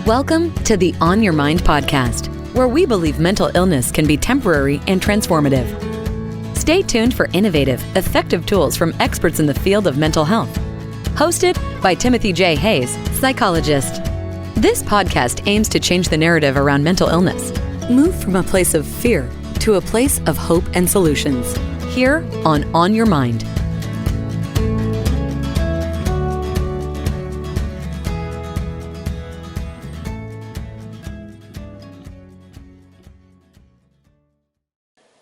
Welcome to the On Your Mind podcast, where we believe mental illness can be temporary and transformative. Stay tuned for innovative, effective tools from experts in the field of mental health. Hosted by Timothy J. Hayes, psychologist. This podcast aims to change the narrative around mental illness. Move from a place of fear to a place of hope and solutions. Here on Your Mind.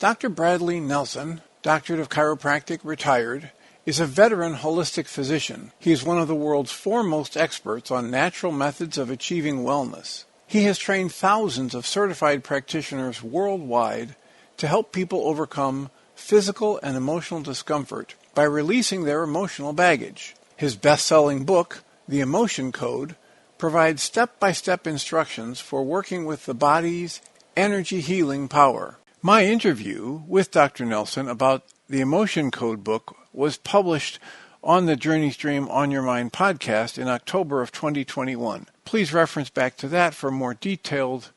Dr. Bradley Nelson, Doctorate of Chiropractic, retired, is a veteran holistic physician. He is one of the world's foremost experts on natural methods of achieving wellness. He has trained thousands of certified practitioners worldwide to help people overcome physical and emotional discomfort by releasing their emotional baggage. His best-selling book, The Emotion Code, provides step-by-step instructions for working with the body's energy healing power. My interview with Dr. Nelson about the Emotion Code book was published on the Journey Stream On Your Mind podcast in October of 2021. Please reference back to that for a more detailed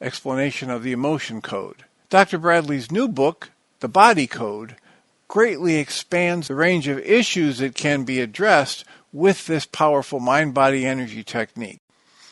explanation of the Emotion Code. Dr. Bradley's new book, The Body Code, greatly expands the range of issues that can be addressed with this powerful mind-body energy technique.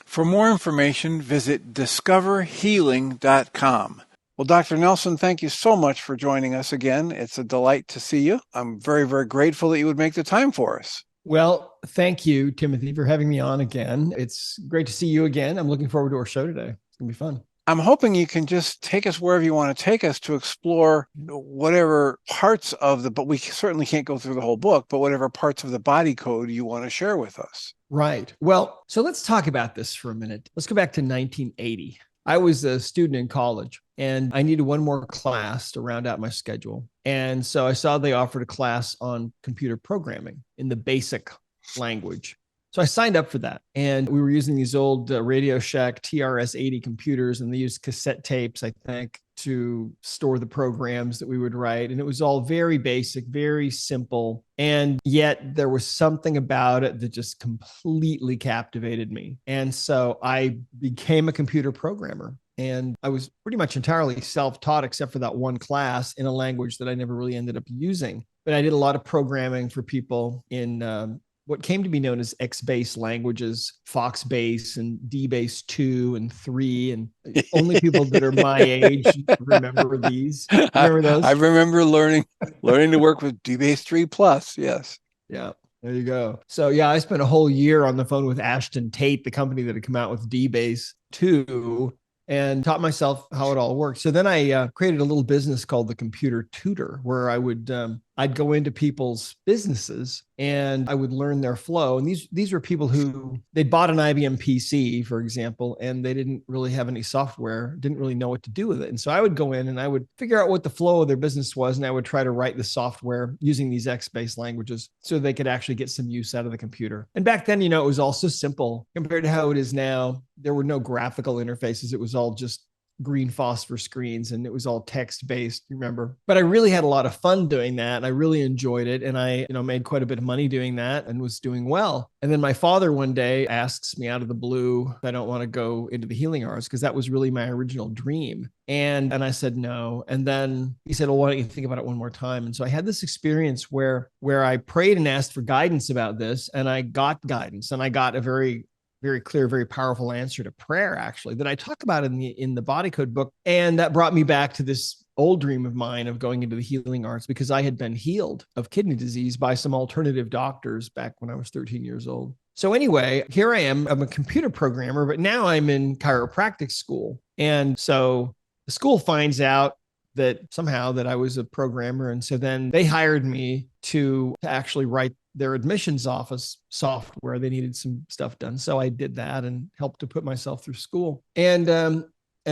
For more information, visit discoverhealing.com. Well, Dr. Nelson, thank you so much for joining us again. It's a delight to see you. I'm very, very grateful that you would make the time for us. Well, thank you, Timothy, for having me on again. It's great to see you again. I'm looking forward to our show today. It's going to be fun. I'm hoping you can just take us wherever you want to take us to explore whatever parts of but we certainly can't go through the whole book, but whatever parts of the body code you want to share with us. Right. Well, so let's talk about this for a minute. Let's go back to 1980. I was a student in college and I needed one more class to round out my schedule. And so I saw they offered a class on computer programming in the basic language. So I signed up for that. And we were using these old Radio Shack TRS-80 computers, and they used cassette tapes, I think, to store the programs that we would write. And it was all very basic, very simple. And yet there was something about it that just completely captivated me. And so I became a computer programmer. And I was pretty much entirely self-taught, except for that one class in a language that I never really ended up using. But I did a lot of programming for people in what came to be known as X-base languages, Fox-base and D-base 2 and 3. And only people that are my age remember these. Remember those? I remember learning to work with D-base 3 plus. Yes. Yeah. There you go. So yeah, I spent a whole year on the phone with Ashton Tate, the company that had come out with D-base 2, and taught myself how it all worked. So then I created a little business called the Computer Tutor, where I would I'd go into people's businesses and I would learn their flow. And these were people who they'd bought an IBM PC, for example, and they didn't really have any software, didn't really know what to do with it. And so I would go in and I would figure out what the flow of their business was, and I would try to write the software using these X-based languages so they could actually get some use out of the computer. And back then, it was all so simple compared to how it is now. There were no graphical interfaces. It was all just green phosphor screens, and it was all text-based, remember? But I really had a lot of fun doing that. I really enjoyed it. And I, made quite a bit of money doing that and was doing well. And then my father one day asks me out of the blue if I don't want to go into the healing arts, because that was really my original dream. And I said no. And then he said, well, why don't you think about it one more time? And so I had this experience where I prayed and asked for guidance about this, and I got guidance, and I got a very clear, very powerful answer to prayer, actually, that I talk about in the Body Code book. And that brought me back to this old dream of mine of going into the healing arts, because I had been healed of kidney disease by some alternative doctors back when I was 13 years old. So anyway, here I am. I'm a computer programmer, but now I'm in chiropractic school. And so the school finds out that somehow that I was a programmer. And so then they hired me to actually write their admissions office software. They needed some stuff done. So I did that and helped to put myself through school. And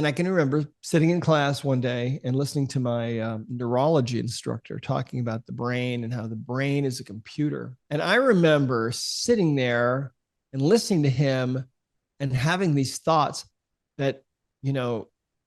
I can remember sitting in class one day and listening to my neurology instructor talking about the brain and how the brain is a computer. And I remember sitting there and listening to him and having these thoughts that,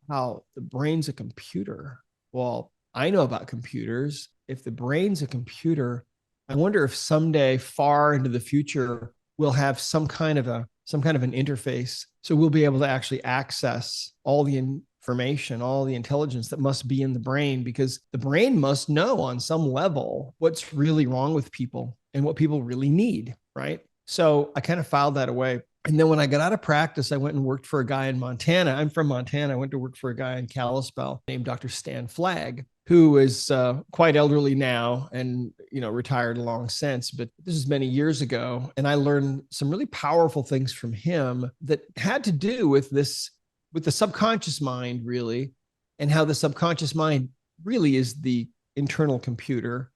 how the brain's a computer. Well, I know about computers. If the brain's a computer, I wonder if someday far into the future, we'll have some kind of a some kind of an interface. So we'll be able to actually access all the information, all the intelligence that must be in the brain, because the brain must know on some level what's really wrong with people and what people really need, right? So I kind of filed that away. And then when I got out of practice, I went and worked for a guy in Montana. I'm from Montana. I went to work for a guy in Kalispell named Dr. Stan Flagg, who is quite elderly now and, retired long since. But this is many years ago. And I learned some really powerful things from him that had to do with the subconscious mind, really, and how the subconscious mind really is the internal computer.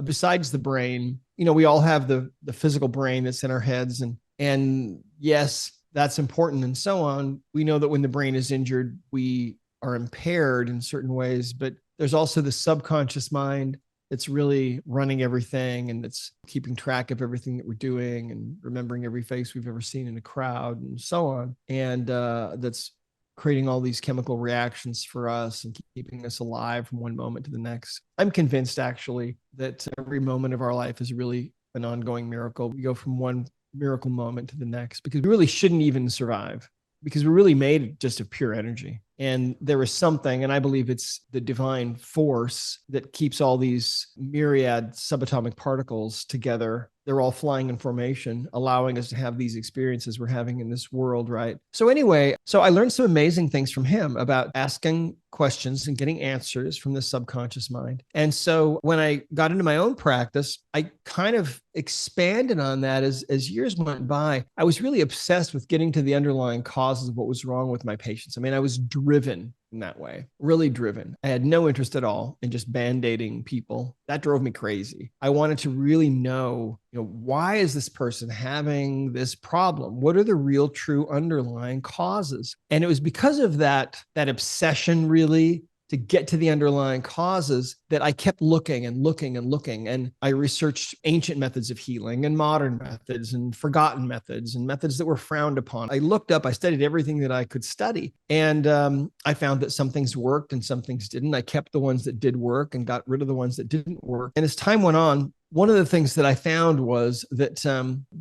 Besides the brain, we all have the physical brain that's in our heads, and yes, that's important and so on. We know that when the brain is injured, we are impaired in certain ways, but there's also the subconscious mind that's really running everything, and that's keeping track of everything that we're doing and remembering every face we've ever seen in a crowd and so on. And that's creating all these chemical reactions for us and keeping us alive from one moment to the next. I'm convinced, actually, that every moment of our life is really an ongoing miracle. We go from one miracle moment to the next because we really shouldn't even survive, because we're really made just of pure energy. And there is something, and I believe it's the divine force that keeps all these myriad subatomic particles together. They're all flying in formation, allowing us to have these experiences we're having in this world, right? So anyway, I learned some amazing things from him about asking questions and getting answers from the subconscious mind. And so when I got into my own practice, I kind of expanded on that as years went by. I was really obsessed with getting to the underlying causes of what was wrong with my patients. I mean, I was driven in that way, really driven. I had no interest at all in just band-aiding people. That drove me crazy. I wanted to really know, why is this person having this problem? What are the real, true underlying causes? And it was because of that obsession, really, to get to the underlying causes, that I kept looking and looking and looking. And I researched ancient methods of healing and modern methods and forgotten methods and methods that were frowned upon. I studied everything that I could study. And I found that some things worked and some things didn't. I kept the ones that did work and got rid of the ones that didn't work. And as time went on, one of the things that I found was that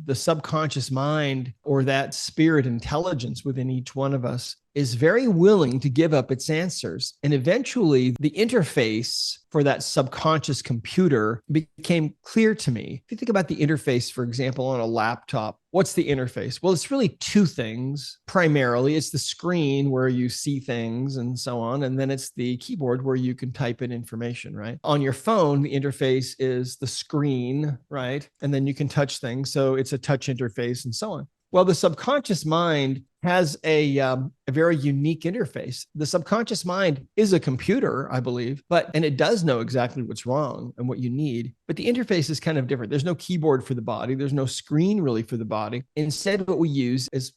the subconscious mind, or that spirit intelligence within each one of us, is very willing to give up its answers. And eventually the interface for that subconscious computer became clear to me. If you think about the interface, for example, on a laptop, what's the interface? Well, it's really two things. Primarily, it's the screen where you see things and so on. And then it's the keyboard where you can type in information, right? On your phone, the interface is the screen, right? And then you can touch things. So it's a touch interface and so on. Well, the subconscious mind has a very unique interface. The subconscious mind is a computer, I believe, and it does know exactly what's wrong and what you need, but the interface is kind of different. There's no keyboard for the body. There's no screen really for the body. Instead, what we use is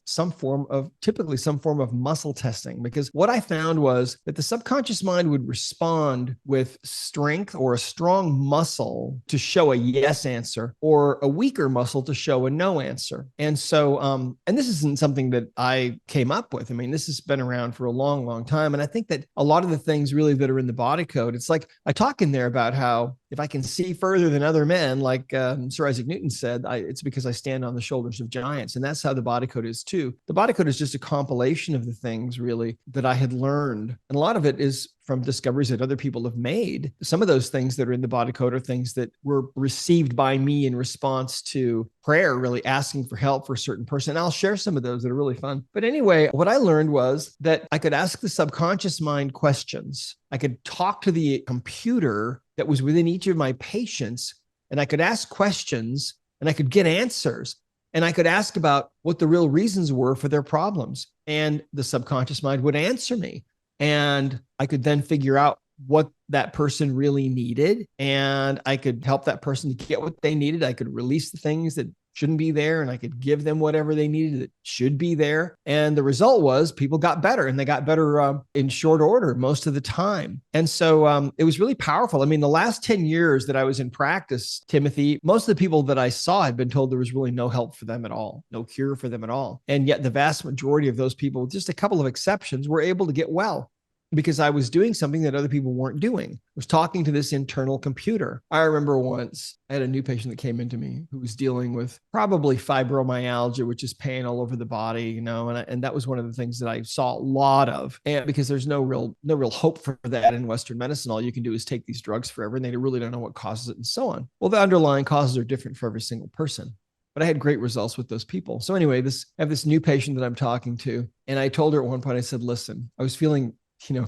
typically some form of muscle testing, because what I found was that the subconscious mind would respond with strength or a strong muscle to show a yes answer, or a weaker muscle to show a no answer. And so, and this isn't something that I came up with. I mean, this has been around for a long, long time. And I think that a lot of the things really that are in the body code, it's like I talk in there about how if I can see further than other men, like Sir Isaac Newton said, it's because I stand on the shoulders of giants. And that's how the body code is too. The body code is just a compilation of the things really that I had learned. And a lot of it is from discoveries that other people have made. Some of those things that are in the body code are things that were received by me in response to prayer, really asking for help for a certain person. And I'll share some of those that are really fun. But anyway, what I learned was that I could ask the subconscious mind questions. I could talk to the computer that was within each of my patients, and I could ask questions and I could get answers. And I could ask about what the real reasons were for their problems. And the subconscious mind would answer me. And I could then figure out what that person really needed. And I could help that person to get what they needed. I could release the things that shouldn't be there, and I could give them whatever they needed that should be there. And the result was people got better, and they got better in short order most of the time. And so it was really powerful. I mean, the last 10 years that I was in practice, Timothy, most of the people that I saw had been told there was really no help for them at all, no cure for them at all. And yet the vast majority of those people, with just a couple of exceptions, were able to get well. because I was doing something that other people weren't doing. I was talking to this internal computer. I remember once I had a new patient that came into me who was dealing with probably fibromyalgia, which is pain all over the body, and that was one of the things that I saw a lot of. And because there's no real hope for that in Western medicine, all you can do is take these drugs forever, and they really don't know what causes it and so on. Well, the underlying causes are different for every single person. But I had great results with those people. So anyway, I have this new patient that I'm talking to, and I told her at one point, I said, listen, I was feeling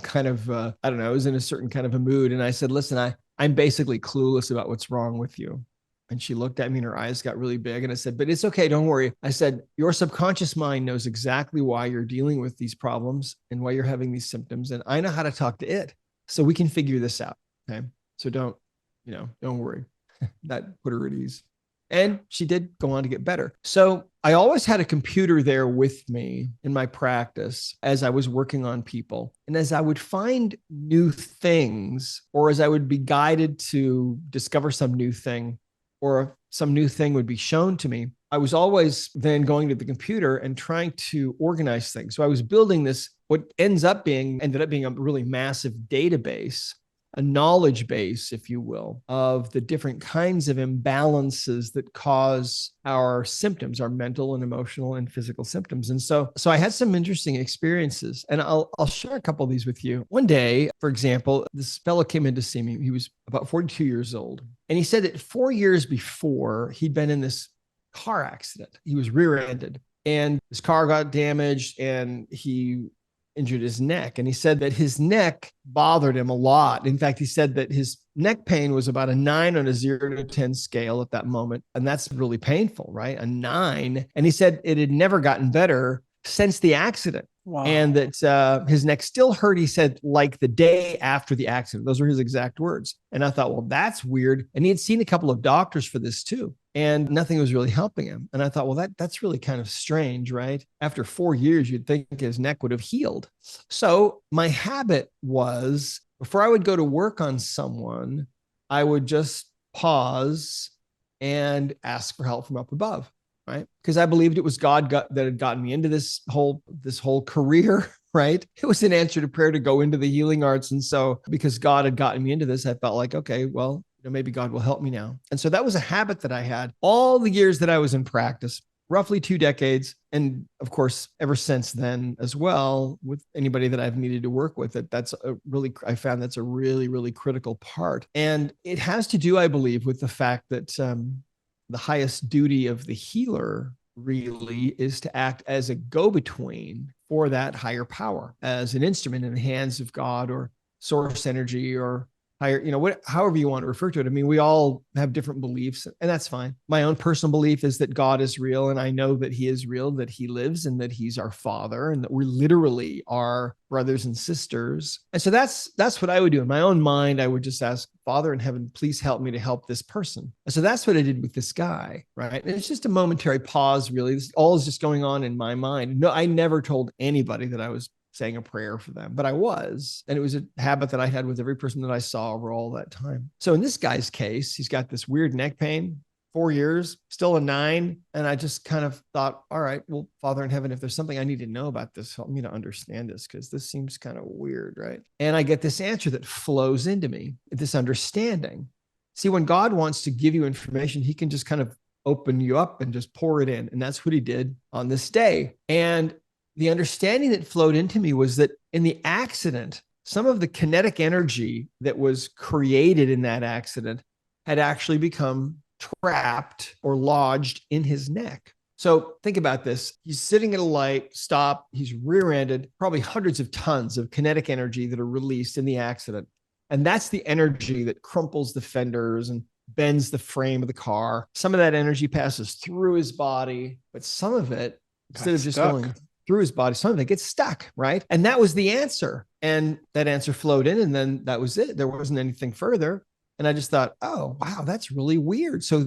kind of, I don't know, I was in a certain kind of a mood. And I said, listen, I'm basically clueless about what's wrong with you. And she looked at me and her eyes got really big. And I said, but it's okay. Don't worry. I said, your subconscious mind knows exactly why you're dealing with these problems and why you're having these symptoms. And I know how to talk to it. So we can figure this out. Okay. So don't worry. That put her at ease. And she did go on to get better. So I always had a computer there with me in my practice as I was working on people. And as I would find new things, or as I would be guided to discover some new thing, or some new thing would be shown to me, I was always then going to the computer and trying to organize things. So I was building this, what ended up being a really massive database, a knowledge base, if you will, of the different kinds of imbalances that cause our symptoms, our mental and emotional and physical symptoms. And so I had some interesting experiences, and I'll share a couple of these with you. One day, for example, this fellow came in to see me. He was about 42 years old. And he said that 4 years before, he'd been in this car accident. He was rear-ended, and his car got damaged, and he injured his neck. And he said that his neck bothered him a lot. In fact, he said that his neck pain was about a 9 on a 0 to 10 scale at that moment. And that's really painful, right? A 9. And he said it had never gotten better since the accident. Wow. And that his neck still hurt, he said, like the day after the accident. Those were his exact words. And I thought, well, that's weird. And he had seen a couple of doctors for this too, and nothing was really helping him. And I thought, well, that's really kind of strange, right? After 4 years, you'd think his neck would have healed. So my habit was, before I would go to work on someone, I would just pause and ask for help from up above. Right? Because I believed it was God that had gotten me into this whole career, right? It was an answer to prayer to go into the healing arts. And so because God had gotten me into this, I felt like, okay, well, maybe God will help me now. And so that was a habit that I had all the years that I was in practice, roughly 2 decades. And of course, ever since then as well, with anybody that I've needed to work with, I found that's a really, really critical part. And it has to do, I believe, with the fact that, the highest duty of the healer really is to act as a go-between for that higher power, as an instrument in the hands of God or source energy or higher, however you want to refer to it. I mean, we all have different beliefs, and that's fine. My own personal belief is that God is real, and I know that he is real, that he lives, and that he's our father, and that we literally are brothers and sisters. And so that's what I would do. In my own mind, I would just ask, Father in heaven, please help me to help this person. And so that's what I did with this guy, right? And it's just a momentary pause, really. This all is just going on in my mind. No, I never told anybody that I was saying a prayer for them, but I was. And it was a habit that I had with every person that I saw over all that time. So in this guy's case, he's got this weird neck pain, 4 years, still a 9. And I just kind of thought, all right, well, Father in heaven, if there's something I need to know about this, help me to understand this, because this seems kind of weird, right? And I get this answer that flows into me, this understanding. See, when God wants to give you information, he can just kind of open you up and just pour it in. And that's what he did on this day. And the understanding that flowed into me was that in the accident, some of the kinetic energy that was created in that accident had actually become trapped or lodged in his neck. So think about this. He's sitting at a light, stop, he's rear-ended, probably hundreds of tons of kinetic energy that are released in the accident. And that's the energy that crumples the fenders and bends the frame of the car. Some of that energy passes through his body, but some of it, instead of just going through his body, some of it gets stuck, right? And that was the answer. And that answer flowed in, and then that was it. There wasn't anything further. And I just thought, oh, wow, that's really weird. So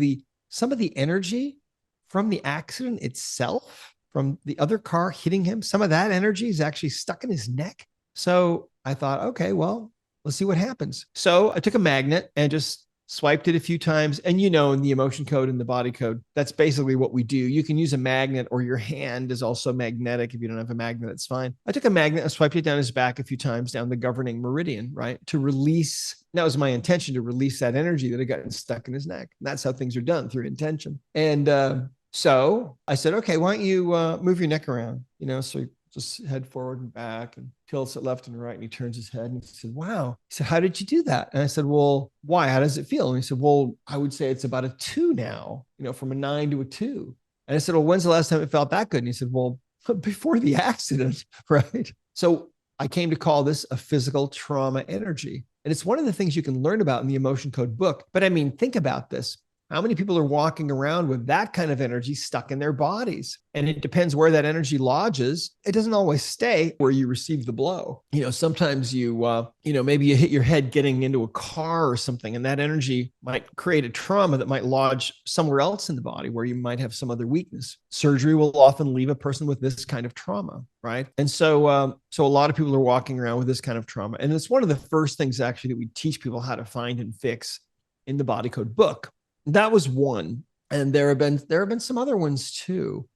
some of the energy from the accident itself, from the other car hitting him, some of that energy is actually stuck in his neck. So I thought, okay, well, let's see what happens. So I took a magnet and just swiped it a few times. And in the emotion code and the body code, that's basically what we do. You can use a magnet, or your hand is also magnetic. If you don't have a magnet, that's fine. I took a magnet and swiped it down his back a few times, down the governing meridian, right? To release. That was my intention, to release that energy that had gotten stuck in his neck. And that's how things are done, through intention. And so I said, okay, why don't you move your neck around? So he just head forward and back and tilts it left and right. And he turns his head and he said, wow. He said, how did you do that? And I said, well, why? How does it feel? And he said, well, I would say it's about a 2 now, from a 9 to a 2. And I said, well, when's the last time it felt that good? And he said, well, before the accident, right? So I came to call this a physical trauma energy. And it's one of the things you can learn about in the Emotion Code book. But I mean, think about this. How many people are walking around with that kind of energy stuck in their bodies? And it depends where that energy lodges. It doesn't always stay where you receive the blow. Sometimes maybe you hit your head getting into a car or something, and that energy might create a trauma that might lodge somewhere else in the body where you might have some other weakness. Surgery will often leave a person with this kind of trauma, right? And so a lot of people are walking around with this kind of trauma. And it's one of the first things actually that we teach people how to find and fix in the Body Code book. That was one. And there have been some other ones too.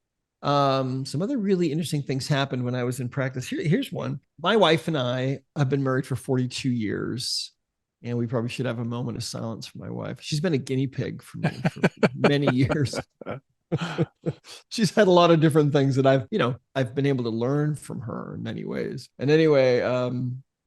Some other really interesting things happened when I was in practice. Here's one. My wife and I have been married for 42 years. And we probably should have a moment of silence for my wife. She's been a guinea pig for me for many years. She's had a lot of different things that I've been able to learn from her in many ways. And anyway,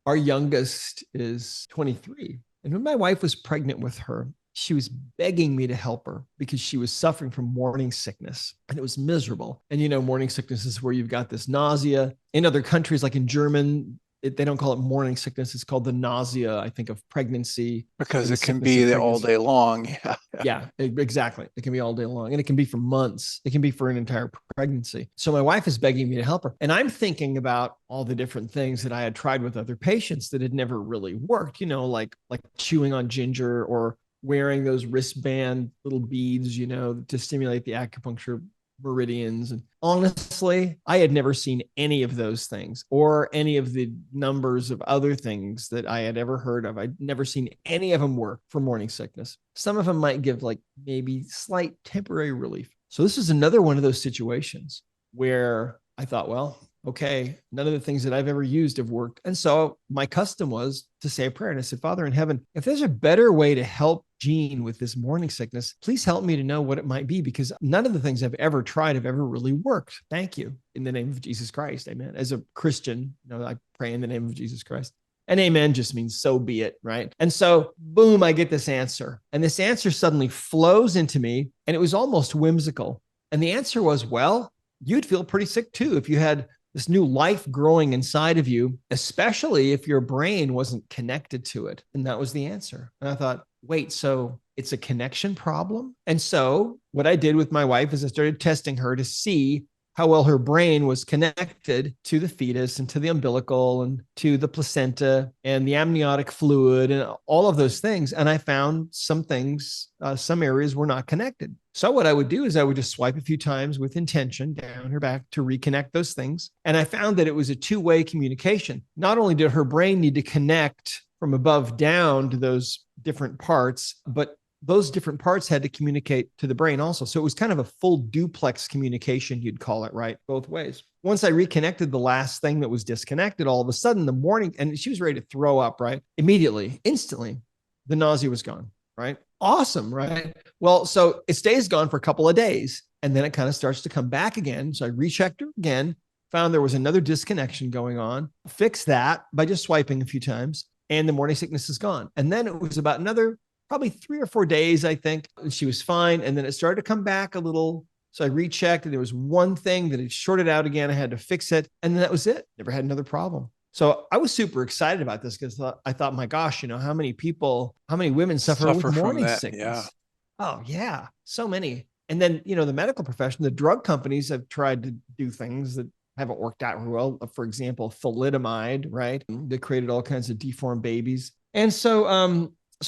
our youngest is 23. And when my wife was pregnant with her, she was begging me to help her because she was suffering from morning sickness, and it was miserable. And morning sickness is where you've got this nausea. In other countries, like in German, they don't call it morning sickness. It's called the nausea, I think, of pregnancy. Because it can be all day long. Yeah. Yeah, exactly. It can be all day long, and it can be for months. It can be for an entire pregnancy. So my wife is begging me to help her. And I'm thinking about all the different things that I had tried with other patients that had never really worked, like chewing on ginger, or wearing those wristband little beads, to stimulate the acupuncture meridians. And honestly, I had never seen any of those things, or any of the numbers of other things that I had ever heard of. I'd never seen any of them work for morning sickness. Some of them might give maybe slight temporary relief. So this is another one of those situations where I thought, well, okay, none of the things that I've ever used have worked. And so my custom was to say a prayer. And I said, Father in heaven, if there's a better way to help Jean with this morning sickness, please help me to know what it might be, because none of the things I've ever tried have ever really worked. Thank you. In the name of Jesus Christ. Amen. As a Christian, I pray in the name of Jesus Christ. And amen just means so be it, right? And so, boom, I get this answer. And this answer suddenly flows into me, and it was almost whimsical. And the answer was, well, you'd feel pretty sick too if you had this new life growing inside of you, especially if your brain wasn't connected to it. And that was the answer. And I thought, wait, so it's a connection problem? And so what I did with my wife is I started testing her to see how well her brain was connected to the fetus and to the umbilical and to the placenta and the amniotic fluid and all of those things. And I found some things, some areas were not connected. So what I would do is I would just swipe a few times with intention down her back to reconnect those things. And I found that it was a two-way communication. Not only did her brain need to connect from above down to those different parts, but those different parts had to communicate to the brain also. So it was kind of a full duplex communication, you'd call it, right? Both ways. Once I reconnected the last thing that was disconnected, all of a sudden the morning, and she was ready to throw up, right? Immediately, instantly, the nausea was gone, right? Awesome, right? Well, so it stays gone for a couple of days, and then it kind of starts to come back again. So I rechecked her again, found there was another disconnection going on, fixed that by just swiping a few times, and the morning sickness is gone. And then it was about another probably 3 or 4 days, I think. She was fine. And then it started to come back a little. So I rechecked, and there was one thing that had shorted out again. I had to fix it. And then that was it. Never had another problem. So I was super excited about this because I thought, my gosh, how many women suffer with morning sickness? Yeah. Oh, yeah. So many. And then, the medical profession, the drug companies have tried to do things that haven't worked out very well. For example, thalidomide, right? They created all kinds of deformed babies. And so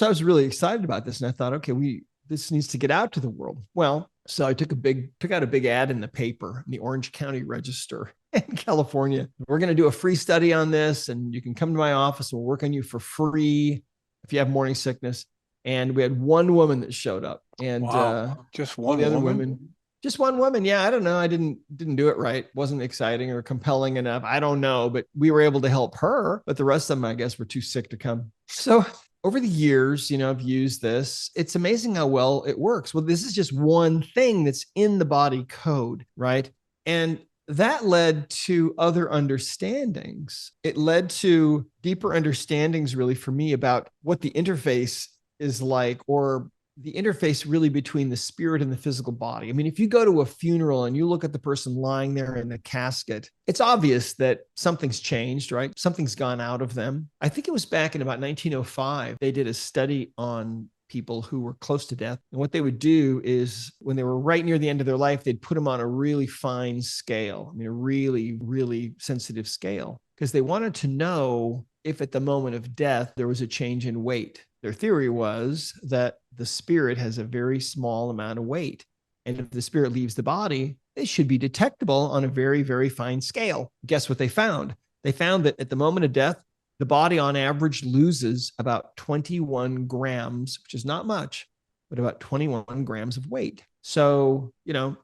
I was really excited about this. And I thought, okay, this needs to get out to the world. Well, so I took out a big ad in the paper, in the Orange County Register in California. We're going to do a free study on this, and you can come to my office. We'll work on you for free if you have morning sickness. And we had one woman that showed up, and wow. Just all one the other woman? women, just one woman. Yeah, I don't know. I didn't do it right. Wasn't exciting or compelling enough. I don't know, but we were able to help her. But the rest of them, I guess, were too sick to come. So over the years, I've used this. It's amazing how well it works. Well, this is just one thing that's in the body code, right? And that led to other understandings. It led to deeper understandings, really, for me about what the interface is like, or the interface really between the spirit and the physical body. I mean, if you go to a funeral and you look at the person lying there in the casket, it's obvious that something's changed, right? Something's gone out of them. I think it was back in about 1905, they did a study on people who were close to death. And what they would do is when they were right near the end of their life, they'd put them on a really fine scale. I mean, a really, really sensitive scale, because they wanted to know if at the moment of death, there was a change in weight. Their theory was that the spirit has a very small amount of weight. And if the spirit leaves the body, it should be detectable on a very, very fine scale. Guess what they found? They found that at the moment of death, the body on average loses about 21 grams, which is not much, but about 21 grams of weight. So,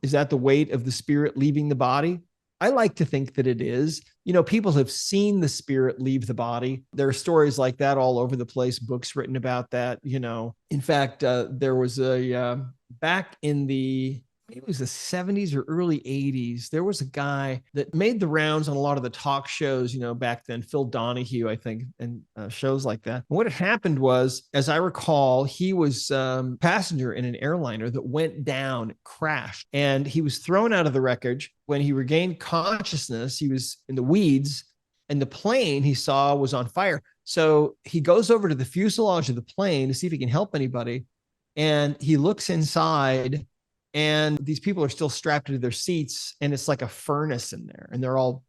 is that the weight of the spirit leaving the body? I like to think that it is. People have seen the spirit leave the body. There are stories like that all over the place, books written about that. In fact, there was back in maybe it was the 70s or early 80s, there was a guy that made the rounds on a lot of the talk shows, back then, Phil Donahue, I think, and shows like that. And what had happened was, as I recall, he was passenger in an airliner that went down, crashed, and he was thrown out of the wreckage. When he regained consciousness, he was in the weeds, and the plane he saw was on fire. So he goes over to the fuselage of the plane to see if he can help anybody. And he looks inside, and these people are still strapped into their seats, and it's like a furnace in there, and they're all,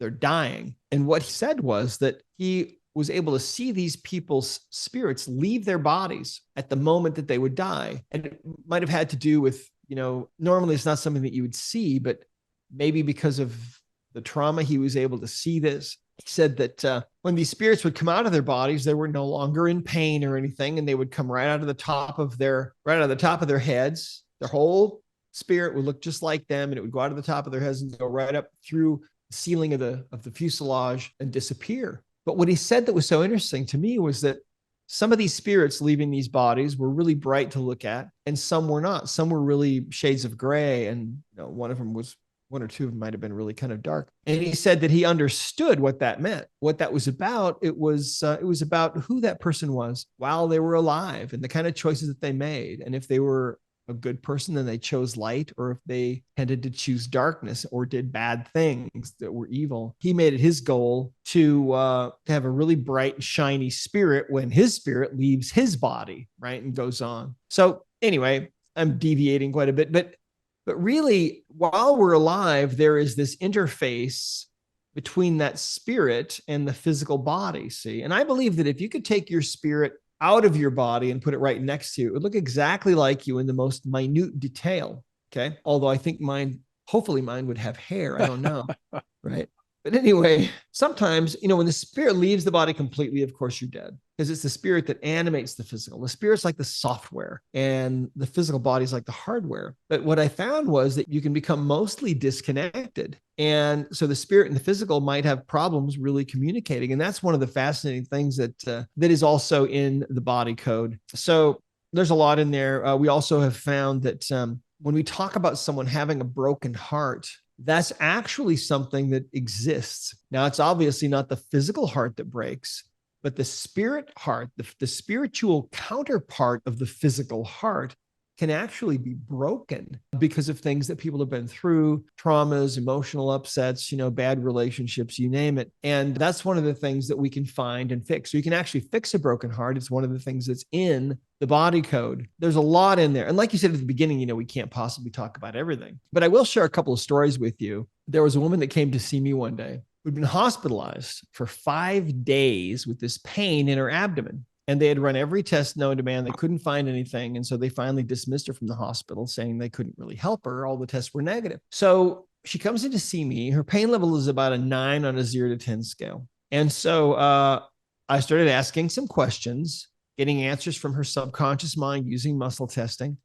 they're dying. And what he said was that he was able to see these people's spirits leave their bodies at the moment that they would die. And it might have had to do with, normally it's not something that you would see, but maybe because of the trauma, he was able to see this. He said that when these spirits would come out of their bodies, they were no longer in pain or anything, and they would come right out of the top of their heads. Their whole spirit would look just like them, and it would go out of the top of their heads and go right up through the ceiling of the fuselage and disappear. But what he said that was so interesting to me was that some of these spirits leaving these bodies were really bright to look at, and some were not. Some were really shades of gray, and one or two of them might have been really kind of dark. And he said that he understood what that meant, what that was about. It was about who that person was while they were alive, and the kind of choices that they made, and if they were a good person, then they chose light, or if they tended to choose darkness or did bad things that were evil. He made it his goal to have a really bright, shiny spirit when his spirit leaves his body, right, and goes on. So anyway, I'm deviating quite a bit, but really, while we're alive, there is this interface between that spirit and the physical body, see? And I believe that if you could take your spirit out of your body and put it right next to you, it would look exactly like you in the most minute detail. Okay. Although I think hopefully mine would have hair. I don't know. Right. But anyway, sometimes, when the spirit leaves the body completely, of course, you're dead, because it's the spirit that animates the physical. The spirit's like the software, and the physical body is like the hardware. But what I found was that you can become mostly disconnected. And so the spirit and the physical might have problems really communicating. And that's one of the fascinating things that is also in the body code. So there's a lot in there. We also have found that when we talk about someone having a broken heart, that's actually something that exists. Now, it's obviously not the physical heart that breaks, but the spirit heart, the spiritual counterpart of the physical heart, can actually be broken because of things that people have been through, traumas, emotional upsets, bad relationships, you name it. And that's one of the things that we can find and fix. So you can actually fix a broken heart. It's one of the things that's in the body code. There's a lot in there. And like you said at the beginning, we can't possibly talk about everything, but I will share a couple of stories with you. There was a woman that came to see me one day who'd been hospitalized for 5 days with this pain in her abdomen. And they had run every test known to man. They couldn't find anything. And so they finally dismissed her from the hospital, saying they couldn't really help her. All the tests were negative. So she comes in to see me. Her pain level is about a 9 on a 0 to 10 scale. And so I started asking some questions, getting answers from her subconscious mind using muscle testing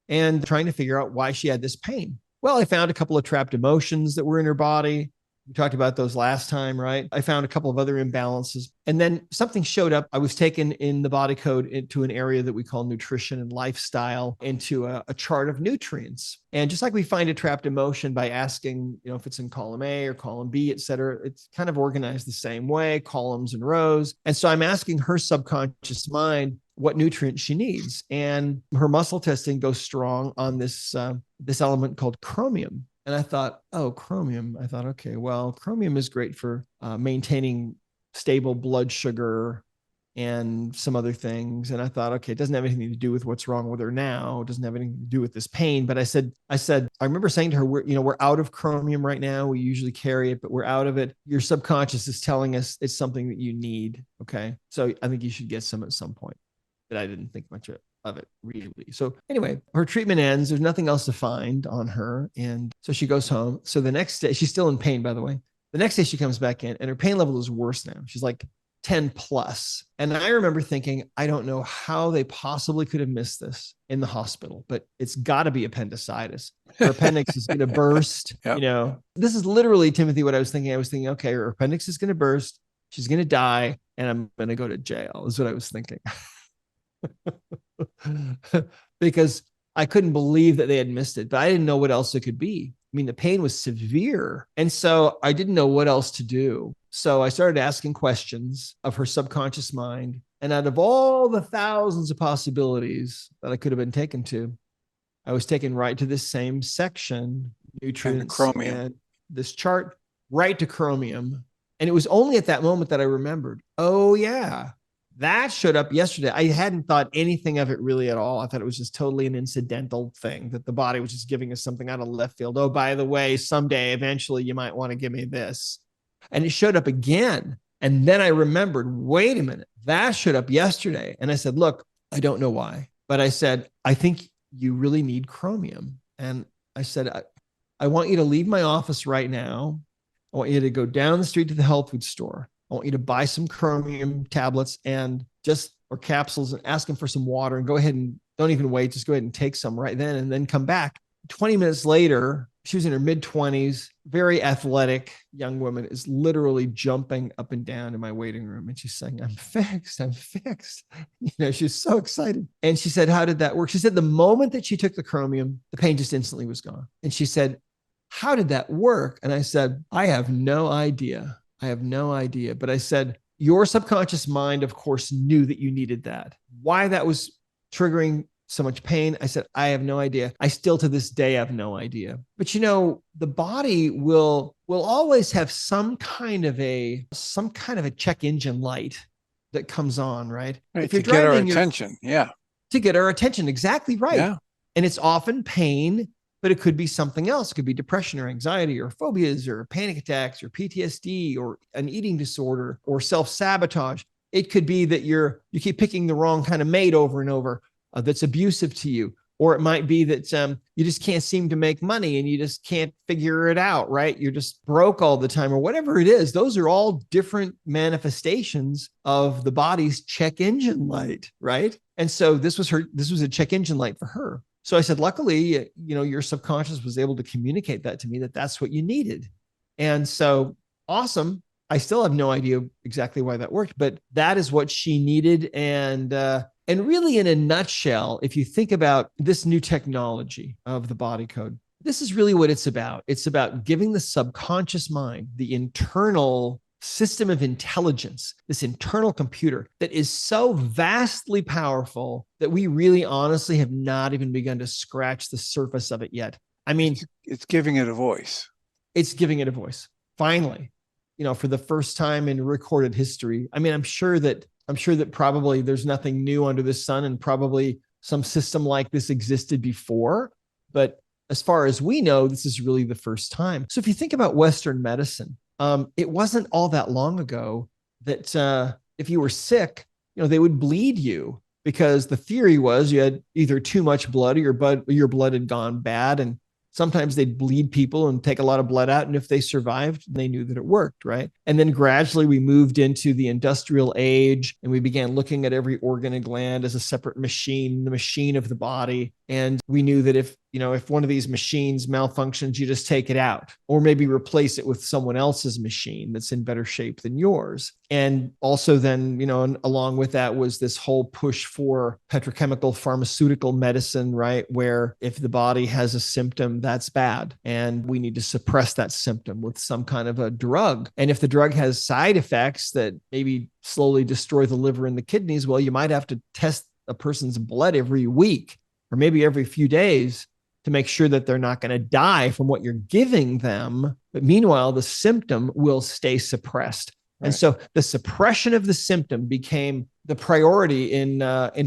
and trying to figure out why she had this pain. Well, I found a couple of trapped emotions that were in her body. We talked about those last time, right? I found a couple of other imbalances. And then something showed up. I was taken in the body code into an area that we call nutrition and lifestyle, into a chart of nutrients. And just like we find a trapped emotion by asking, if it's in column A or column B, et cetera, it's kind of organized the same way, columns and rows. And so I'm asking her subconscious mind what nutrients she needs. And her muscle testing goes strong on this element called chromium. And I thought, chromium. I thought, okay, well, chromium is great for maintaining stable blood sugar and some other things. And I thought, okay, it doesn't have anything to do with what's wrong with her now. It doesn't have anything to do with this pain. But I said, I remember saying to her, we're out of chromium right now. We usually carry it, but we're out of it. Your subconscious is telling us it's something that you need. Okay. So I think you should get some at some point. But I didn't think much of it really. So anyway, her treatment ends. There's nothing else to find on her. And so she goes home. So the next day, she's still in pain, by the way. The next day she comes back in and her pain level is worse now. She's like 10 plus. And I remember thinking, I don't know how they possibly could have missed this in the hospital, but it's got to be appendicitis. Her appendix is going to burst. Yep. This is literally, Timothy, what I was thinking. I was thinking, okay, her appendix is going to burst. She's going to die and I'm going to go to jail is what I was thinking. Because I couldn't believe that they had missed it, but I didn't know what else it could be. I mean, the pain was severe. And so I didn't know what else to do. So I started asking questions of her subconscious mind. And out of all the thousands of possibilities that I could have been taken to, I was taken right to this same section, nutrients and chromium, and this chart, right to chromium. And it was only at that moment that I remembered, oh yeah, that showed up yesterday. I hadn't thought anything of it really at all. I thought it was just totally an incidental thing, that the body was just giving us something out of left field. Oh, by the way, someday, eventually, you might want to give me this. And it showed up again. And then I remembered, wait a minute, that showed up yesterday. And I said, look, I don't know why, but I said, I think you really need chromium. And I said, I want you to leave my office right now. I want you to go down the street to the health food store. I want you to buy some chromium tablets or capsules and ask them for some water and go ahead and don't even wait. Just go ahead and take some right then and then come back. 20 minutes later, she was in her mid-20s, very athletic young woman, is literally jumping up and down in my waiting room. And she's saying, I'm fixed. She's so excited. And she said, how did that work? She said the moment that she took the chromium, the pain just instantly was gone. And she said, how did that work? And I said, I have no idea. But I said, your subconscious mind, of course, knew that you needed that. Why that was triggering so much pain, I said, I have no idea. I still to this day have no idea. But the body will always have some kind of a check engine light that comes on, right? If you're driving, to get our attention. Yeah. To get our attention. Exactly right. Yeah. And it's often pain, but it could be something else. It could be depression or anxiety or phobias or panic attacks or PTSD or an eating disorder or self-sabotage. It could be that you keep picking the wrong kind of mate over and over that's abusive to you. Or it might be that you just can't seem to make money and you just can't figure it out, right? You're just broke all the time or whatever it is. Those are all different manifestations of the body's check engine light, right? And so this was a check engine light for her. So I said, luckily, your subconscious was able to communicate that to me, that's what you needed. And so awesome. I still have no idea exactly why that worked, but that is what she needed. And really in a nutshell, if you think about this new technology of the body code, this is really what it's about. It's about giving the subconscious mind, the internal system of intelligence, this internal computer that is so vastly powerful that we really honestly have not even begun to scratch the surface of it yet. I mean, it's giving it a voice. It's giving it a voice. Finally, for the first time in recorded history. I mean, I'm sure that probably there's nothing new under the sun and probably some system like this existed before, but as far as we know, this is really the first time. So if you think about Western medicine, it wasn't all that long ago that if you were sick, they would bleed you because the theory was you had either too much blood or your blood had gone bad. And sometimes they'd bleed people and take a lot of blood out. And if they survived, they knew that it worked, right? And then gradually we moved into the industrial age and we began looking at every organ and gland as a separate machine, the machine of the body. And we knew that if one of these machines malfunctions, you just take it out or maybe replace it with someone else's machine that's in better shape than yours. And also then, along with that was this whole push for petrochemical pharmaceutical medicine, right? Where if the body has a symptom, that's bad. And we need to suppress that symptom with some kind of a drug. And if the drug has side effects that maybe slowly destroy the liver and the kidneys, well, you might have to test a person's blood every week or maybe every few days to make sure that they're not going to die from what you're giving them. But meanwhile, the symptom will stay suppressed. Right. And so the suppression of the symptom became the priority in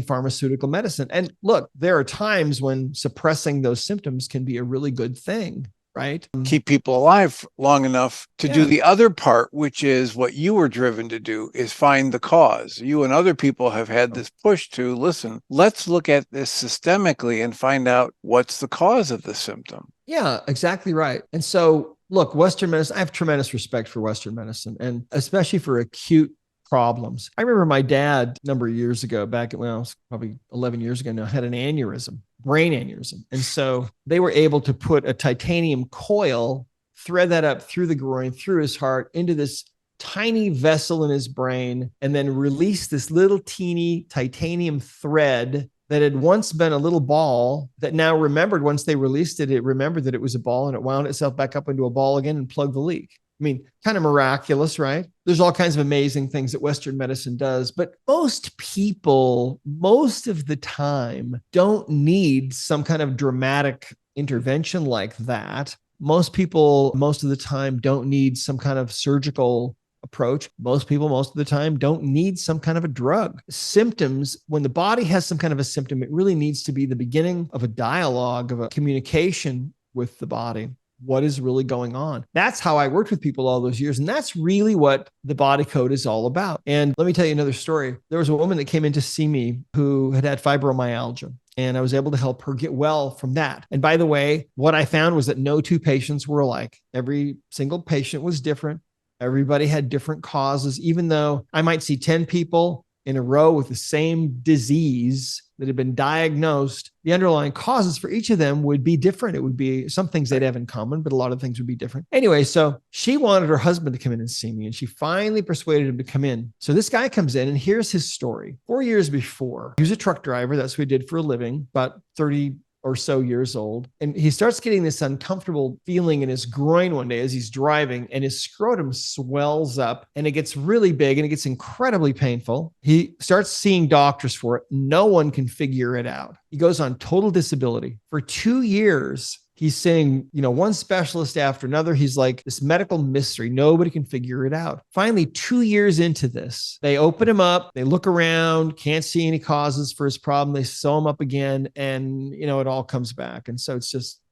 pharmaceutical medicine. And look, there are times when suppressing those symptoms can be a really good thing, right? Keep people alive long enough to do the other part, which is what you were driven to do, is find the cause. You and other people have had this push to, listen, let's look at this systemically and find out what's the cause of the symptom. Yeah, exactly right. And so look, Western medicine, I have tremendous respect for Western medicine, and especially for acute problems. I remember my dad a number of years ago, back at, well, probably 11 years ago now, had an aneurysm, brain aneurysm. And so they were able to put a titanium coil, thread that up through the groin, through his heart, into this tiny vessel in his brain, and then release this little teeny titanium thread that had once been a little ball that now remembered, once they released it, it remembered that it was a ball and it wound itself back up into a ball again and plugged the leak. I mean, kind of miraculous, right? There's all kinds of amazing things that Western medicine does, but most people, most of the time, don't need some kind of dramatic intervention like that. Most people, most of the time, don't need some kind of surgical approach. Most people, most of the time, don't need some kind of a drug. Symptoms, when the body has some kind of a symptom, it really needs to be the beginning of a dialogue, of a communication with the body. What is really going on? That's how I worked with people all those years. And that's really what the body code is all about. And let me tell you another story. There was a woman that came in to see me who had fibromyalgia. And I was able to help her get well from that. And by the way, what I found was that no two patients were alike. Every single patient was different. Everybody had different causes, even though I might see 10 people in a row with the same disease that had been diagnosed. The underlying causes for each of them would be different. It would be some things they'd have in common, but a lot of things would be different. Anyway, so she wanted her husband to come in and see me, and she finally persuaded him to come in. So this guy comes in, and here's his story. 4 years before, he was a truck driver. That's what he did for a living, about 30 or so years old. And he starts getting this uncomfortable feeling in his groin one day as he's driving, and his scrotum swells up and it gets really big and it gets incredibly painful. He starts seeing doctors for it. No one can figure it out. He goes on total disability. For 2 years, he's seeing, one specialist after another. He's like this medical mystery. Nobody can figure it out. Finally, 2 years into this, they open him up. They look around, can't see any causes for his problem. They sew him up again, and, it all comes back. And so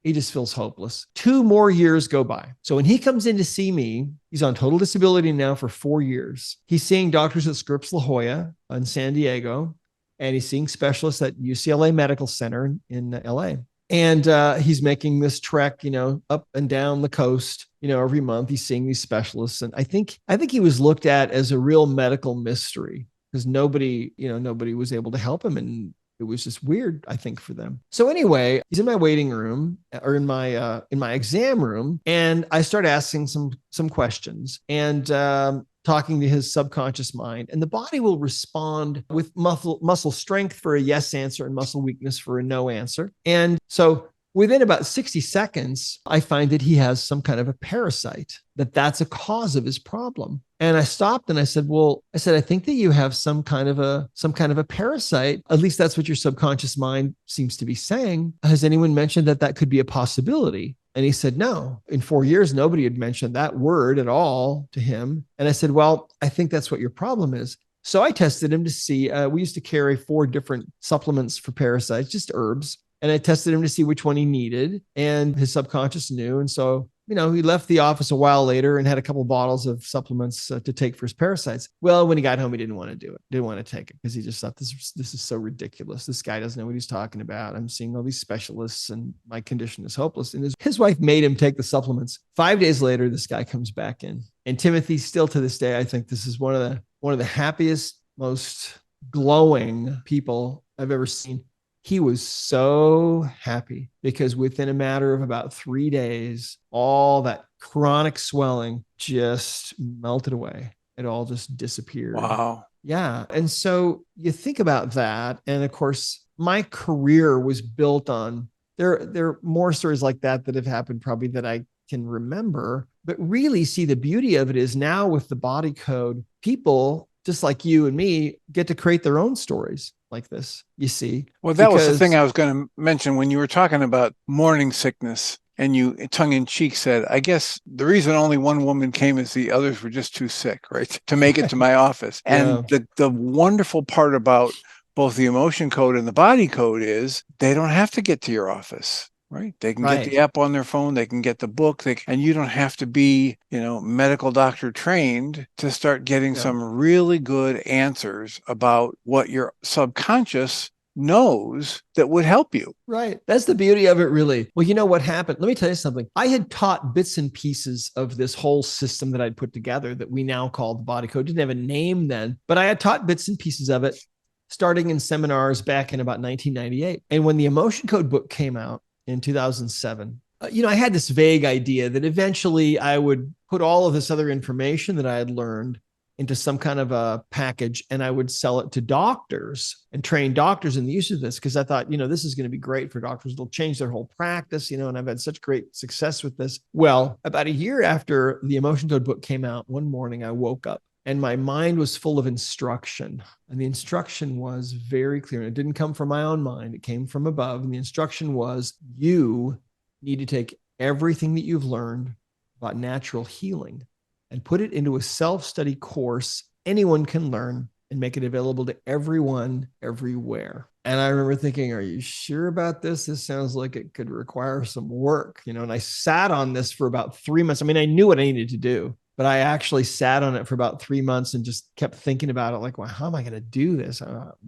he just feels hopeless. 2 more years go by. So when he comes in to see me, he's on total disability now for 4 years. He's seeing doctors at Scripps La Jolla in San Diego, and he's seeing specialists at UCLA Medical Center in LA. And he's making this trek, up and down the coast, every month. He's seeing these specialists. And I think he was looked at as a real medical mystery because nobody was able to help him. And it was just weird, I think, for them. So anyway, he's in my waiting room or in my exam room. And I start asking some questions and talking to his subconscious mind. And the body will respond with muscle strength for a yes answer and muscle weakness for a no answer. And so within about 60 seconds, I find that he has some kind of a parasite, that's a cause of his problem. And I stopped and I said, I think that you have some kind of a parasite. At least that's what your subconscious mind seems to be saying. Has anyone mentioned that could be a possibility? And he said, no. In 4 years, nobody had mentioned that word at all to him. And I said, well, I think that's what your problem is. So I tested him to see, we used to carry 4 different supplements for parasites, just herbs. And I tested him to see which one he needed. And his subconscious knew. And so he left the office a while later and had a couple of bottles of supplements to take for his parasites. Well, when he got home, he didn't want to do it. Didn't want to take it because he just thought this is so ridiculous. This guy doesn't know what he's talking about. I'm seeing all these specialists and my condition is hopeless. And his wife made him take the supplements. 5 days later, this guy comes back in. And Timothy, still to this day, I think this is one of the happiest, most glowing people I've ever seen. He was so happy because within a matter of about 3 days, all that chronic swelling just melted away. It all just disappeared. Wow. Yeah. And so you think about that. And of course, my career was built on, there are more stories like that have happened probably that I can remember. But really, see, the beauty of it is now with the body code, people just like you and me get to create their own stories like this, you see. Well, that was the thing I was going to mention when you were talking about morning sickness, and you tongue in cheek said, I guess the reason only one woman came is the others were just too sick, right, to make it to my office. And the wonderful part about both the emotion code and the body code is they don't have to get to your office. Right. They can get the app on their phone. They can get the book. And you don't have to be, medical doctor trained to start getting some really good answers about what your subconscious knows that would help you. Right. That's the beauty of it, really. Well, you know what happened? Let me tell you something. I had taught bits and pieces of this whole system that I'd put together that we now call the body code. Didn't have a name then, but I had taught bits and pieces of it starting in seminars back in about 1998. And when the Emotion Code book came out, in 2007, I had this vague idea that eventually I would put all of this other information that I had learned into some kind of a package and I would sell it to doctors and train doctors in the use of this because I thought, this is going to be great for doctors. It'll change their whole practice, and I've had such great success with this. Well, about a year after the Emotion Code book came out, one morning I woke up and my mind was full of instruction. And the instruction was very clear. And it didn't come from my own mind. It came from above. And the instruction was, you need to take everything that you've learned about natural healing and put it into a self-study course anyone can learn and make it available to everyone, everywhere. And I remember thinking, are you sure about this? This sounds like it could require some work, and I sat on this for about 3 months. I mean, I knew what I needed to do, but I actually sat on it for about 3 months and just kept thinking about it. Like, well, how am I going to do this?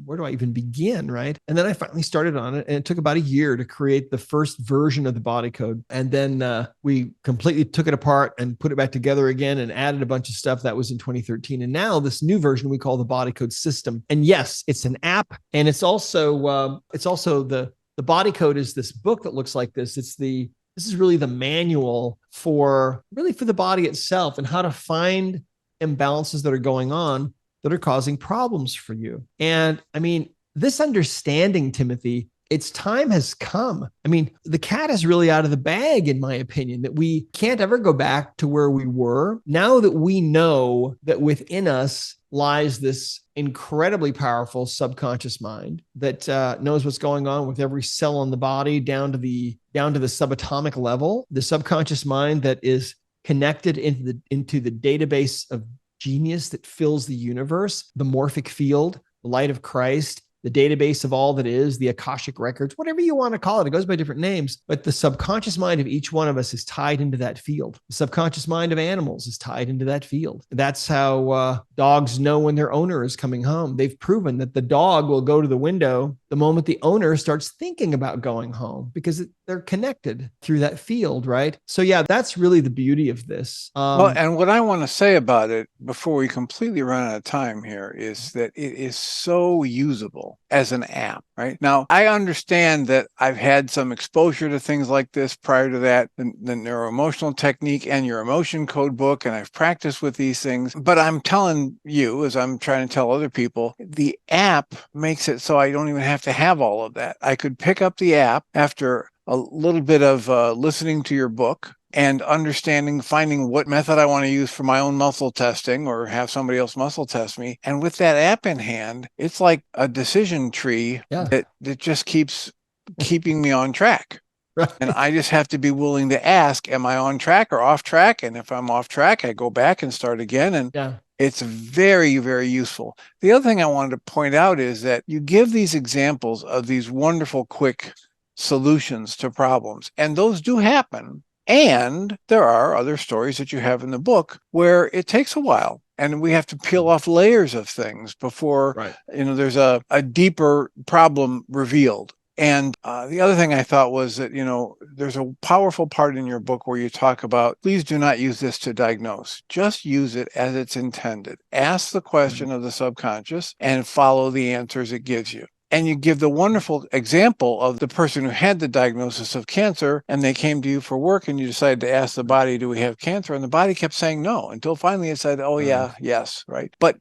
Where do I even begin? Right. And then I finally started on it, and it took about a year to create the first version of the body code. And then we completely took it apart and put it back together again and added a bunch of stuff. That was in 2013. And now this new version we call the body code system. And yes, it's an app, and it's also the body code is this book that looks like this. This is really the manual for the body itself and how to find imbalances that are going on that are causing problems for you. And I mean, this understanding, Timothy, its time has come. I mean, the cat is really out of the bag, in my opinion, that we can't ever go back to where we were. Now that we know that within us lies this incredibly powerful subconscious mind that knows what's going on with every cell in the body down to the subatomic level, the subconscious mind that is connected into the database of genius that fills the universe, the morphic field, the light of Christ, the database of all that is, the Akashic records, whatever you want to call it. It goes by different names, but the subconscious mind of each one of us is tied into that field. The subconscious mind of animals is tied into that field. That's how dogs know when their owner is coming home. They've proven that the dog will go to the window the moment the owner starts thinking about going home because they're connected through that field, right? So yeah, that's really the beauty of this. Well, and what I want to say about it before we completely run out of time here is that it is so usable as an app, right? Now, I understand that I've had some exposure to things like this prior to that, the neuroemotional technique and your emotion code book, and I've practiced with these things. But I'm telling you, as I'm trying to tell other people, the app makes it so I don't even have to have all of that. I could pick up the app after a little bit of listening to your book and finding what method I want to use for my own muscle testing or have somebody else muscle test me. And with that app in hand, it's like a decision tree that just keeps keeping me on track. Right. And I just have to be willing to ask, am I on track or off track? And if I'm off track, I go back and start again. And it's very, very useful. The other thing I wanted to point out is that you give these examples of these wonderful, quick solutions to problems, and those do happen. And there are other stories that you have in the book where it takes a while and we have to peel off layers of things before, Right. there's a deeper problem revealed. And the other thing I thought was that, there's a powerful part in your book where you talk about, please do not use this to diagnose. Just use it as it's intended. Ask the question of the subconscious and follow the answers it gives you. And you give the wonderful example of the person who had the diagnosis of cancer and they came to you for work and you decided to ask the body, do we have cancer? And the body kept saying no until finally it said, oh, yeah, yes, right. But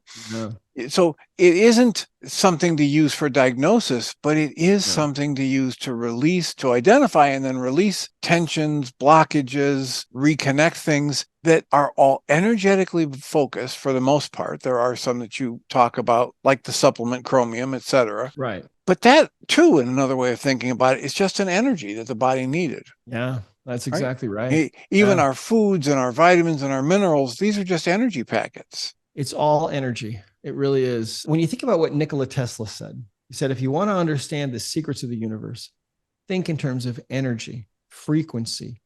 so it isn't something to use for diagnosis, but it is something to use to release, to identify and then release tensions, blockages, reconnect things that are all energetically focused for the most part. There are some that you talk about, like the supplement chromium, etc. Right. But that, too, in another way of thinking about it, is just an energy that the body needed. Yeah, that's exactly right. Even our foods and our vitamins and our minerals, these are just energy packets. It's all energy. It really is. When you think about what Nikola Tesla said, he said, if you want to understand the secrets of the universe, think in terms of energy, frequency,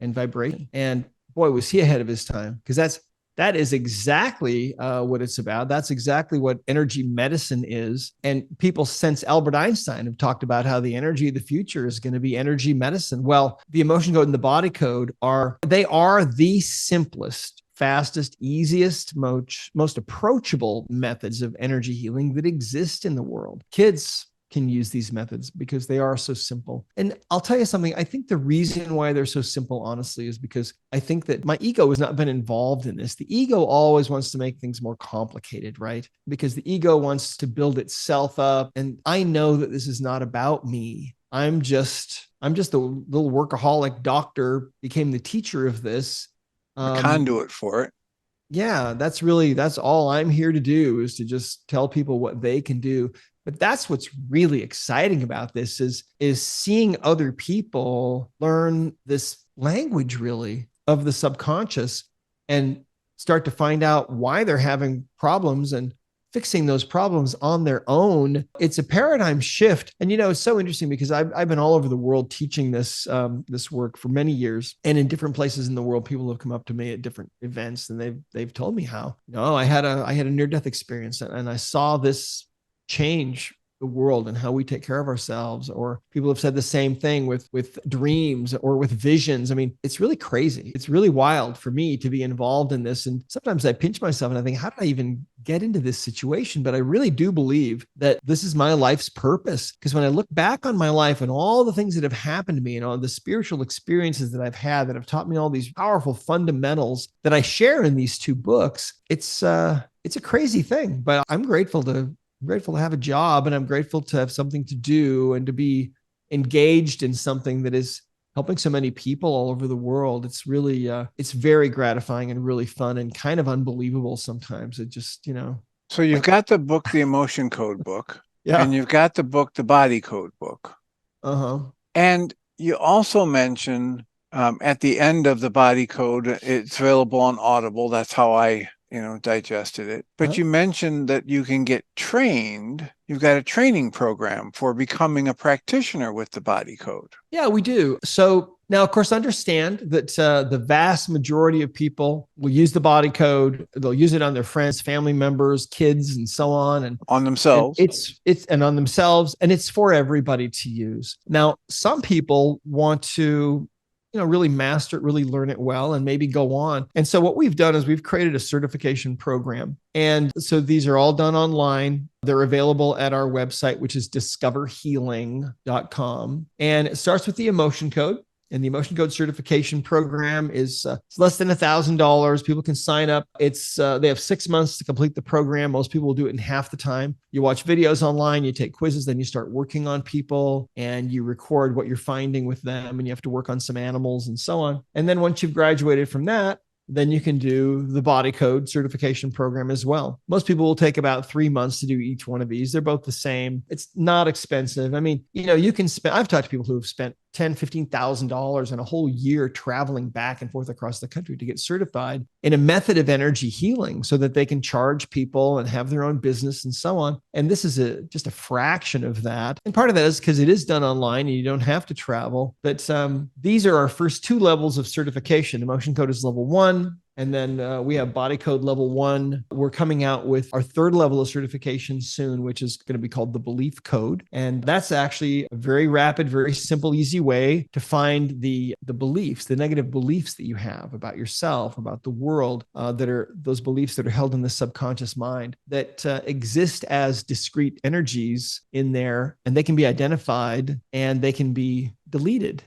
and vibration. And boy, was he ahead of his time, because that is exactly what it's about. That's exactly what energy medicine is. And people since Albert Einstein have talked about how the energy of the future is going to be energy medicine. Well, the emotion code and the body code are the simplest, fastest, easiest, most approachable methods of energy healing that exist in the world. Kids can use these methods because they are so simple. And I'll tell you something, I think the reason why they're so simple, honestly, is because I think that my ego has not been involved in this. The ego always wants to make things more complicated, right? Because the ego wants to build itself up. And I know that this is not about me. I'm just a little workaholic doctor, became the teacher of this. Conduit for it. Yeah, that's all I'm here to do, is to just tell people what they can do. But that's what's really exciting about this is seeing other people learn this language, really, of the subconscious and start to find out why they're having problems and fixing those problems on their own. It's a paradigm shift. And, it's so interesting because I've been all over the world teaching this work for many years. And in different places in the world, people have come up to me at different events and they've told me how, I had a near-death experience and I saw this change the world and how we take care of ourselves. Or people have said the same thing with dreams or with visions. I mean, it's really crazy. It's really wild for me to be involved in this. And sometimes I pinch myself and I think, how did I even get into this situation? But I really do believe that this is my life's purpose. Because when I look back on my life and all the things that have happened to me and all the spiritual experiences that I've had that have taught me all these powerful fundamentals that I share in these two books, it's a crazy thing. But I'm grateful to have a job, and I'm grateful to have something to do and to be engaged in something that is helping so many people all over the world. It's really, it's very gratifying and really fun and kind of unbelievable sometimes. It just, So you've got the book, the Emotion Code book, and you've got the book, the Body Code book. And you also mention at the end of the Body Code, it's available on Audible. That's how I digested it. But you mentioned that you can get trained. You've got a training program for becoming a practitioner with the Body Code. Yeah, we do. So now, of course, understand that the vast majority of people will use the Body Code. They'll use it on their friends, family members, kids, and so on. And on themselves. And on themselves. And it's for everybody to use. Now, some people want to really master it, really learn it well, and maybe go on. And so what we've done is we've created a certification program. And so these are all done online. They're available at our website, which is discoverhealing.com. And it starts with the emotion code. And the emotion code certification program is it's less than $1,000. People can sign up. They have 6 months to complete the program. Most people will do it in half the time. You watch videos online, you take quizzes, then you start working on people and you record what you're finding with them, and you have to work on some animals and so on. And then once you've graduated from that, then you can do the Body Code certification program as well. Most people will take about 3 months to do each one of these. They're both the same. It's not expensive. I mean, you can spend, I've talked to people who have spent $15,000 and a whole year traveling back and forth across the country to get certified in a method of energy healing so that they can charge people and have their own business and so on. And this is just a fraction of that. And part of that is because it is done online and you don't have to travel. But these are our first 2 levels of certification. Emotion Code is level 1. And then we have Body Code level 1. We're coming out with our 3rd level of certification soon, which is going to be called the Belief Code. And that's actually a very rapid, very simple, easy way to find the beliefs, the negative beliefs that you have about yourself, about the world, that are those beliefs that are held in the subconscious mind that exist as discrete energies in there, and they can be identified and they can be deleted.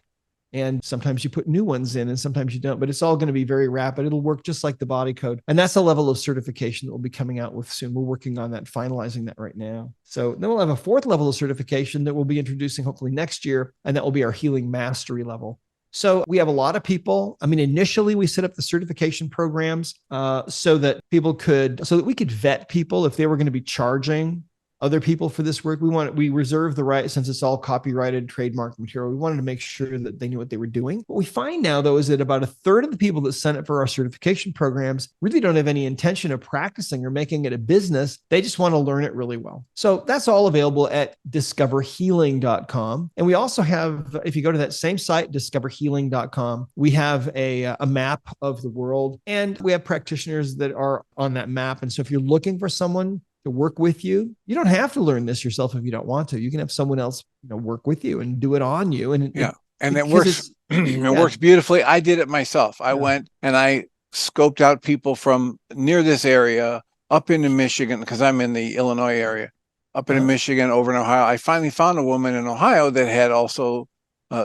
And sometimes you put new ones in and sometimes you don't, but it's all going to be very rapid. It'll work just like the Body Code. And that's a level of certification that we'll be coming out with soon. We're working on that, finalizing that right now. So then we'll have a 4th level of certification that we'll be introducing hopefully next year. And that will be our Healing Mastery level. So we have a lot of people. I mean, initially we set up the certification programs so that we could vet people if they were going to be charging other people for this work. We reserve the right, since it's all copyrighted, trademark material. We wanted to make sure that they knew what they were doing. What we find now, though, is that about 1/3 of the people that sign up for our certification programs really don't have any intention of practicing or making it a business. They just want to learn it really well. So that's all available at discoverhealing.com. And we also have, if you go to that same site, discoverhealing.com, we have a map of the world, and we have practitioners that are on that map. And so if you're looking for someone to work with you, you don't have to learn this yourself if you don't want to. You can have someone else, work with you and do it on you. And it works. It works beautifully. I did it myself. I went and I scoped out people from near this area up into Michigan, because I'm in the Illinois area, up into Michigan, over in Ohio. I finally found a woman in Ohio that had also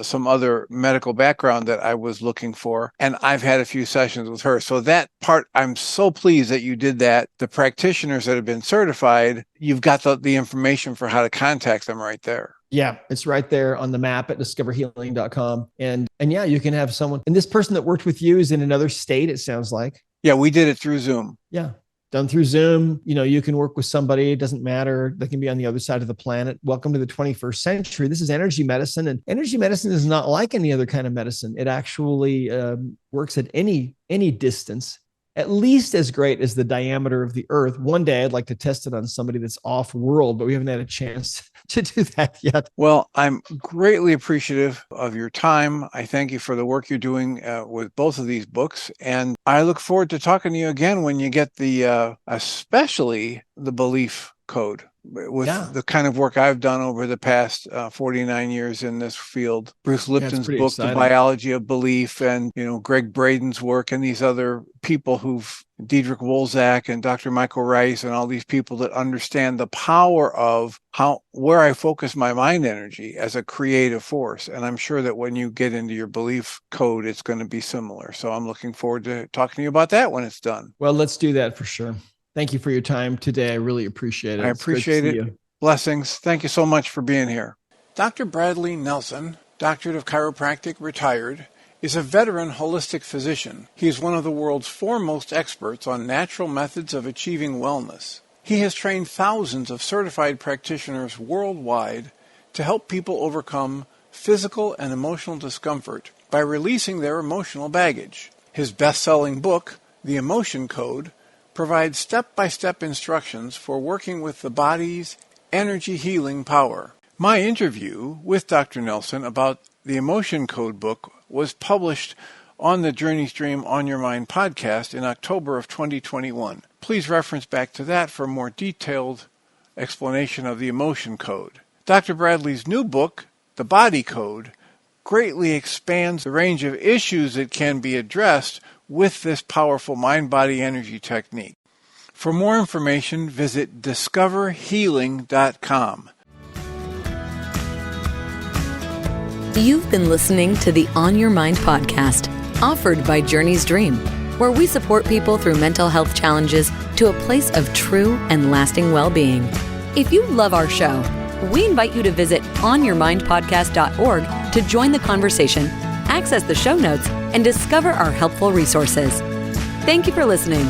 some other medical background that I was looking for. And I've had a few sessions with her. So that part, I'm so pleased that you did that. The practitioners that have been certified, you've got the information for how to contact them right there. Yeah, it's right there on the map at discoverhealing.com. And yeah, you can have someone. And this person that worked with you is in another state, it sounds like. Yeah, we did it through Zoom. Yeah. Done through Zoom. You can work with somebody. It doesn't matter. They can be on the other side of the planet. Welcome to the 21st century. This is energy medicine. And energy medicine is not like any other kind of medicine. It actually works at any distance, at least as great as the diameter of the Earth. One day I'd like to test it on somebody that's off world, but we haven't had a chance to do that yet. Well, I'm greatly appreciative of your time. I thank you for the work you're doing with both of these books. And I look forward to talking to you again when you get especially the Belief Code. With the kind of work I've done over the past 49 years in this field. Bruce Lipton's book, exciting. The Biology of Belief, and Greg Braden's work, and these other people Diedrich Wolzak and Dr. Michael Rice, and all these people that understand the power of where I focus my mind energy as a creative force. And I'm sure that when you get into your Belief Code, it's going to be similar. So I'm looking forward to talking to you about that when it's done. Well, let's do that for sure. Thank you for your time today. I really appreciate it. I appreciate it. Blessings. Thank you so much for being here. Dr. Bradley Nelson, Doctorate of Chiropractic, retired, is a veteran holistic physician. He is one of the world's foremost experts on natural methods of achieving wellness. He has trained thousands of certified practitioners worldwide to help people overcome physical and emotional discomfort by releasing their emotional baggage. His best-selling book, The Emotion Code, provides step-by-step instructions for working with the body's energy healing power. My interview with Dr. Nelson about the Emotion Code book was published on the Journey Stream On Your Mind podcast in October of 2021. Please reference back to that for a more detailed explanation of the Emotion Code. Dr. Bradley's new book, The Body Code, greatly expands the range of issues that can be addressed with this powerful mind-body energy technique. For more information, visit discoverhealing.com. You've been listening to the On Your Mind podcast, offered by Journey's Dream, where we support people through mental health challenges to a place of true and lasting well-being. If you love our show, we invite you to visit onyourmindpodcast.org to join the conversation, access the show notes, and discover our helpful resources. Thank you for listening.